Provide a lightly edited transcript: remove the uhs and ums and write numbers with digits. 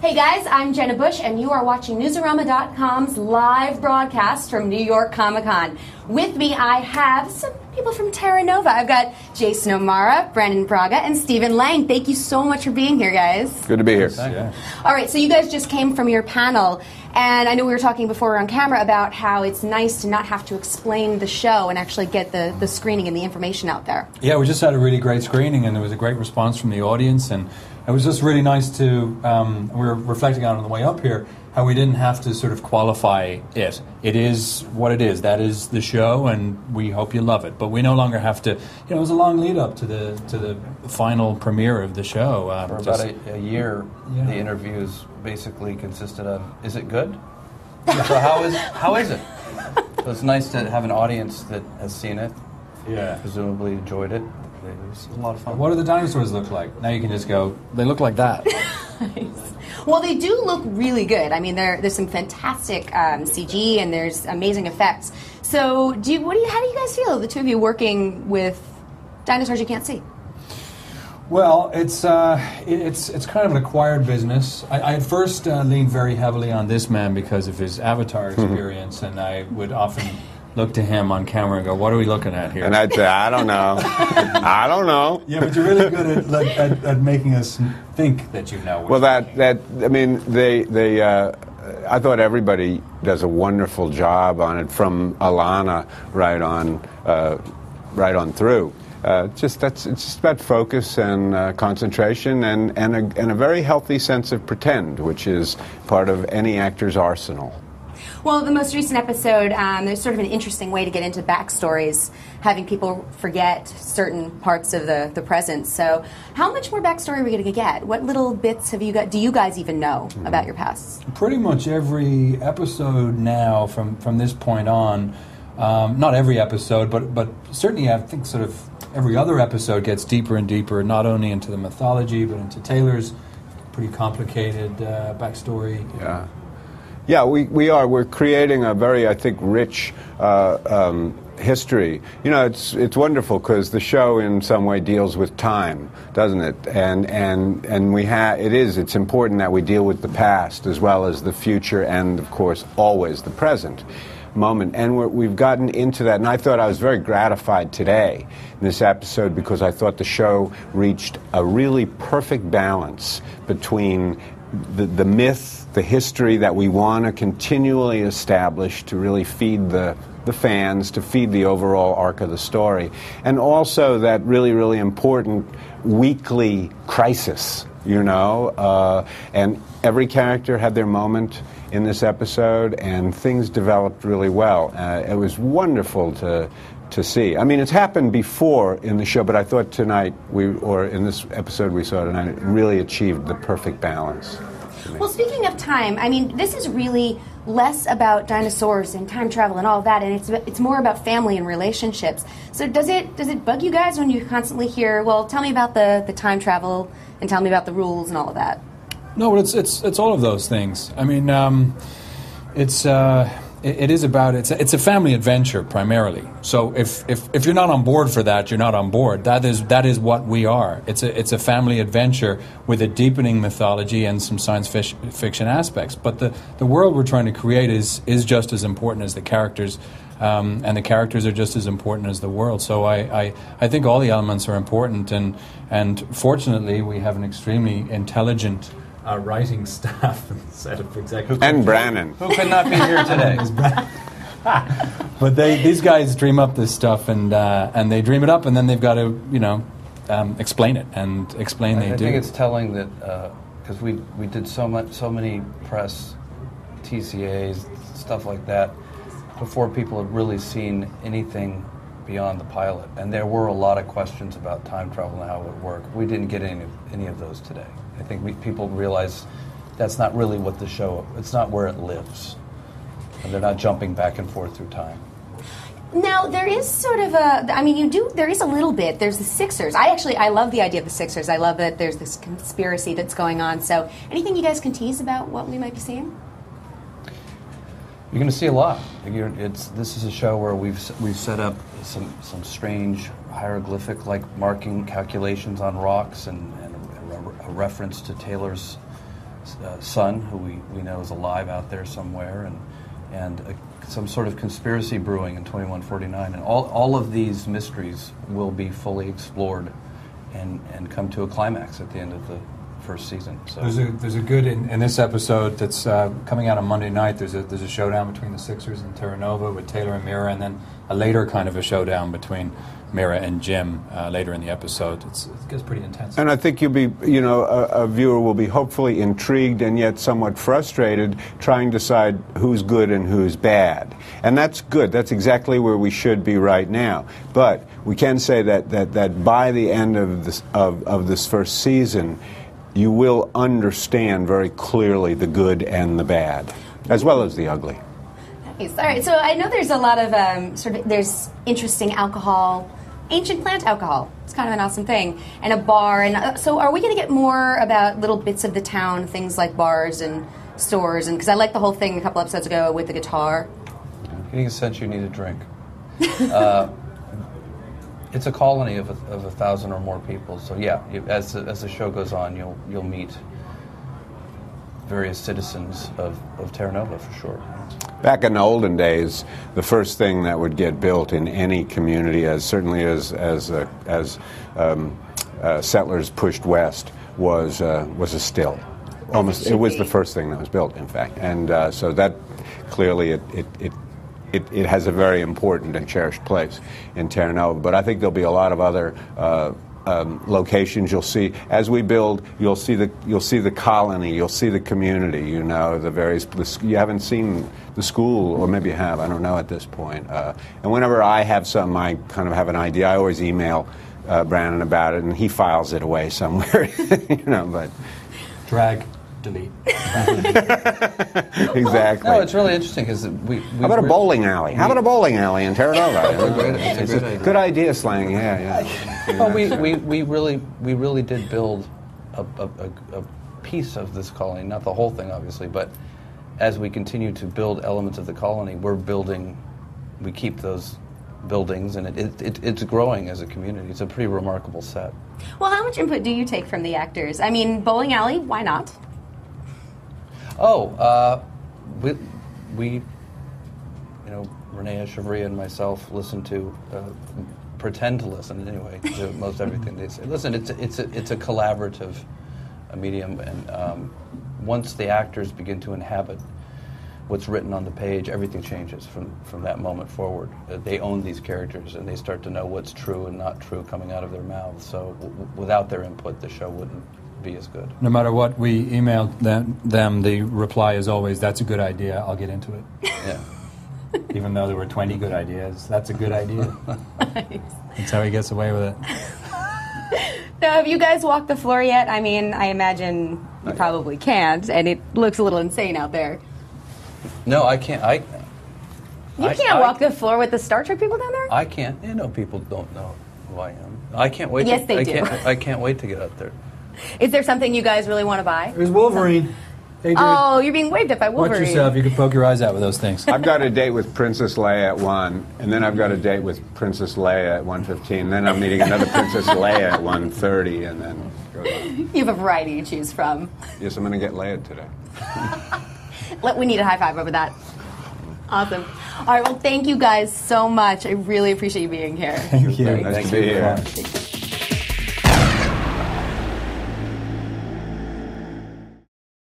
Hey guys, I'm Jenna Bush, and you are watching Newsarama.com's live broadcast from New York Comic Con. With me, I have some people from Terra Nova. I've got Jason O'Mara, Brannon Braga, and Stephen Lang. Thank you so much for being here, guys. Good to be here. Yeah. All right, so you guys just came from your panel, and I know we were talking before we were on camera about how it's nice to not have to explain the show and actually get the screening and the information out there. Yeah, we just had a really great screening, and there was a great response from the audience, and it was just really nice to, we were reflecting on the way up here, how we didn't have to sort of qualify it. It is what it is. That is the show, and we hope you love it. But we no longer have to, it was a long lead up to the final premiere of the show. For about a year, the interviews basically consisted of, is it good? So how is it? So it's nice to have an audience that has seen it, presumably enjoyed it. It was a lot of fun. What do the dinosaurs look like? Now you can just go, they look like that. Nice. Well, they do look really good. I mean, there's some fantastic CG and there's amazing effects. So, how do you guys feel, the two of you working with dinosaurs you can't see? Well, it's kind of an acquired business. I at first leaned very heavily on this man because of his Avatar experience, and I would often look to him on camera and go, what are we looking at here? And I'd say, I don't know. I don't know. Yeah, but you're really good at making us think that you know. Well, I thought everybody does a wonderful job on it, from Alana right on through. It's just about focus and concentration and a very healthy sense of pretend, which is part of any actor's arsenal. Well, the most recent episode, there's sort of an interesting way to get into backstories, having people forget certain parts of the present. So how much more backstory are we going to get? What little bits do you guys even know about your pasts? Pretty much every episode now from this point on, not every episode, but certainly I think sort of every other episode gets deeper and deeper, not only into the mythology, but into Taylor's pretty complicated backstory. Yeah. Yeah, we're creating a very, I think, rich history. It's wonderful because the show in some way deals with time, doesn't it? And it's important that we deal with the past as well as the future, and of course always the present moment. And we've gotten into that, and I thought I was very gratified today in this episode because I thought the show reached a really perfect balance between the myth, the history that we want to continually establish to really feed the fans, to feed the overall arc of the story, and also that really, really important weekly crisis, and every character had their moment in this episode, and things developed really well. It was wonderful to see. I mean, it's happened before in the show, but I thought tonight, in this episode we saw tonight, it really achieved the perfect balance. Well, speaking of time, I mean, this is really less about dinosaurs and time travel and all that, and it's more about family and relationships. So does it bug you guys when you constantly hear, well, tell me about the time travel and tell me about the rules and all of that? No, but it's all of those things. I mean, it's a family adventure primarily. So if you're not on board for that, you're not on board. That is what we are. It's a family adventure with a deepening mythology and some science fiction aspects. But the world we're trying to create is just as important as the characters, and the characters are just as important as the world. So I think all the elements are important, and fortunately we have an extremely intelligent writing staff and set of executives. And Brannon. Who could not be here today? But these guys dream up this stuff, and they dream it up, and then they've got to, explain it and explain I think it's telling that because we did so many press, TCAs, stuff like that, before people had really seen anything beyond the pilot, and there were a lot of questions about time travel and how it would work. We didn't get any of those today. I think people realize that's not really what the show, it's not where it lives. And they're not jumping back and forth through time. Now, there is sort of there is a little bit. There's the Sixers. I love the idea of the Sixers. I love that there's this conspiracy that's going on. So anything you guys can tease about what we might be seeing? You're going to see a lot. This is a show where we've set up some strange hieroglyphic-like marking calculations on rocks and a reference to Taylor's son, who we know is alive out there somewhere, and some sort of conspiracy brewing in 2149. And all of these mysteries will be fully explored and come to a climax at the end of the first season. So there's a good in this episode that's coming out on Monday night. There's a showdown between the Sixers and Terra Nova with Taylor and Mira, and then a later kind of a showdown between Mira and Jim later in the episode. It gets pretty intense. And I think you'll be, a viewer will be hopefully intrigued and yet somewhat frustrated trying to decide who's good and who's bad. And that's good. That's exactly where we should be right now. But we can say that by the end of this first season, you will understand very clearly the good and the bad, as well as the ugly. Nice. All right, so I know there's a lot of there's interesting alcohol, ancient plant alcohol. It's kind of an awesome thing, and a bar. And so, are we going to get more about little bits of the town, things like bars and stores? And because I liked the whole thing a couple episodes ago with the guitar. Getting a sense you need a drink. It's a colony of 1,000 or more people. So yeah, as the show goes on, you'll meet various citizens of Terra Nova for sure. Back in the olden days, the first thing that would get built in any community, as settlers pushed west, was a still. Almost, it was the first thing that was built, in fact, and so that clearly it has a very important and cherished place in Terra Nova. But I think there'll be a lot of other locations you'll see as we build. You'll see the colony. You'll see the community. The various. You haven't seen the school, or maybe you have. I don't know at this point. And whenever I have something, I kind of have an idea. I always email Brannon about it, and he files it away somewhere. But drag. Delete. Exactly. No, it's really interesting because How about a bowling alley? How about a bowling alley in Terra Nova? It's a great idea. Good idea, Slang. Yeah. Well, we really did build a piece of this colony, not the whole thing, obviously, but as we continue to build elements of the colony, we keep those buildings, and it's growing as a community. It's a pretty remarkable set. Well, how much input do you take from the actors? I mean, bowling alley, why not? We Renee Echeverria and myself pretend to listen anyway to most everything they say. Listen, it's a collaborative medium, and once the actors begin to inhabit what's written on the page, everything changes from that moment forward. They own these characters, and they start to know what's true and not true coming out of their mouths. So without their input, the show wouldn't be as good. No matter what we emailed them, the reply is always, "That's a good idea, I'll get into it." Yeah. Even though there were 20 good ideas, that's a good idea. Nice. That's how he gets away with it. Now, have you guys walked the floor yet? I mean, I imagine you probably can't, and it looks a little insane out there. No, I can't. You can't walk the floor with the Star Trek people down there? I can't. People don't know who I am. I can't wait. Yes, they do. I can't wait to get out there. Is there something you guys really want to buy? There's Wolverine. Hey, oh, you're being waved at by Wolverine. Watch yourself. You can poke your eyes out with those things. I've got a date with Princess Leia at 1, and then I've got a date with Princess Leia at 1:15. Then I'm meeting another Princess Leia at 1:30, and then goes on. You have a variety to choose from. Yes, I'm going to get Leia today. We need a high five over that. Awesome. All right, well, thank you guys so much. I really appreciate you being here. Thank you. Nice to be here. Thank you.